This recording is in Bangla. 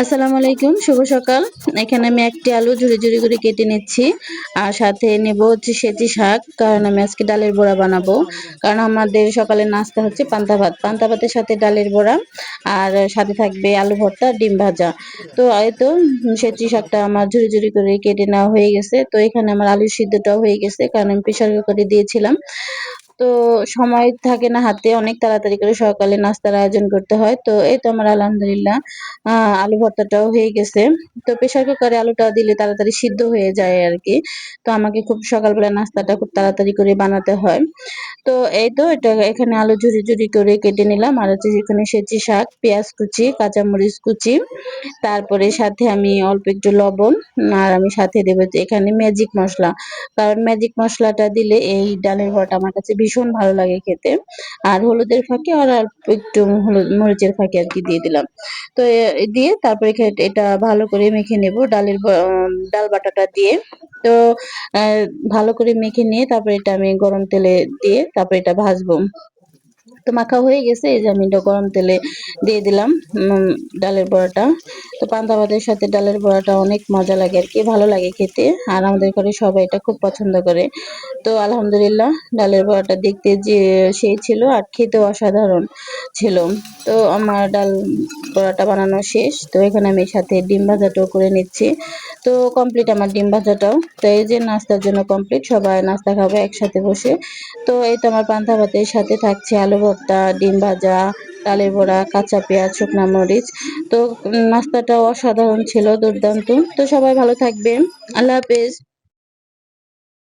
আসসালামু আলাইকুম, শুভ সকাল। এখানে আমি একটি আলু ঝুরি, ঝুরি করে কেটে নিচ্ছি। আর সাথে নেব হচ্ছে সেচি শাক। কারণ আমি আজকে ডালের বড়া বানাবো। কারণ আমাদের সকালের নাস্তা হচ্ছে পান্তা ভাত। পান্তা ভাতের সাথে ডালের বড়া আর সাথে থাকবে আলু ভর্তা, ডিম ভাজা। তো এই তো সেচি শাকটা আমার ঝুরি, ঝুরি করে কেটে নেওয়া হয়ে গেছে। তো এখানে আমার আলু সিদ্ধটাও হয়ে গেছে। কারণ আমি প্রেসার কুকারে দিয়েছিলাম। তো সময় থাকে না হাতে, অনেক তাড়াতাড়ি করে সকালে নাস্তার আয়োজন করতে হয়। তো এই তো আমার আলহামদুলিল্লাহ আলু ভর্তাটাও হয়ে গেছে। তো প্রেসার কুকারে আলুটা দিলে তাড়াতাড়ি সিদ্ধ হয়ে যায় আরকি। তো আমাকে খুব সকালবেলা নাস্তাটা খুব তাড়াতাড়ি করে বানাতে হয়। তো এই তো এটা এখানে আলু ঝুরি, ঝুরি করে কেটে নিলাম। আর হচ্ছে এখানে সেচি শাক, পেঁয়াজ কুচি, কাঁচামরিচ কুচি, তারপরে সাথে আমি অল্প একটু লবণ আর আমি সাথে দেব যে এখানে ম্যাজিক মসলা। কারণ ম্যাজিক মসলাটা দিলে এই ডালের বড়াটা আমার কাছে ভীষণ ভালো লাগে খেতে। আর হলুদের ফাঁকে আর অল্প একটু হলুদ মরিচের ফাঁকে আরকি দিয়ে দিলাম। তো দিয়ে তারপরে এটা ভালো করে মেখে নেব ডাল বাটাটা দিয়ে। তো আ ভালো করে মেখে নিয়ে তারপরে এটা আমি গরম তেলে দিয়ে তারপরে এটা ভাজবো। তো মাখা হয়ে গেছে, এই যে আমি এটা গরম তেলে দিয়ে দিলাম ডালের বড়াটা। তো পান্তা ভাতের সাথে ডালের বড়াটা অনেক মজা লাগে আরকি, ভালো লাগে খেতে। আর আমাদের ঘরে সবাই এটা খুব পছন্দ করে। তো আলহামদুলিল্লাহ ডালের বড়াটা দেখতে যে সেই ছিল আর খেতেও অসাধারণ ছিল। তো আমার ডাল বড়াটা বানানো শেষ। তো এখানে আমি সাথে ডিম ভাজাটাও করে নিচ্ছি। তো কমপ্লিট আমার ডিম ভাজাটাও। তো এই যে নাস্তার জন্য কমপ্লিট, সবাই নাস্তা খাবে একসাথে বসে। তো এই তো আমার পান্তা ভাতের সাথে থাকছে আলু ভর্তা, ডিম ভাজা, ডালের বড়া, কাঁচা পেঁয়াজ, শুকনা মরিচ। তো নাস্তাটাও অসাধারণ ছিল, দুর্দান্ত। তো সবাই ভালো থাকবেন। আল্লাহ হাফেজ।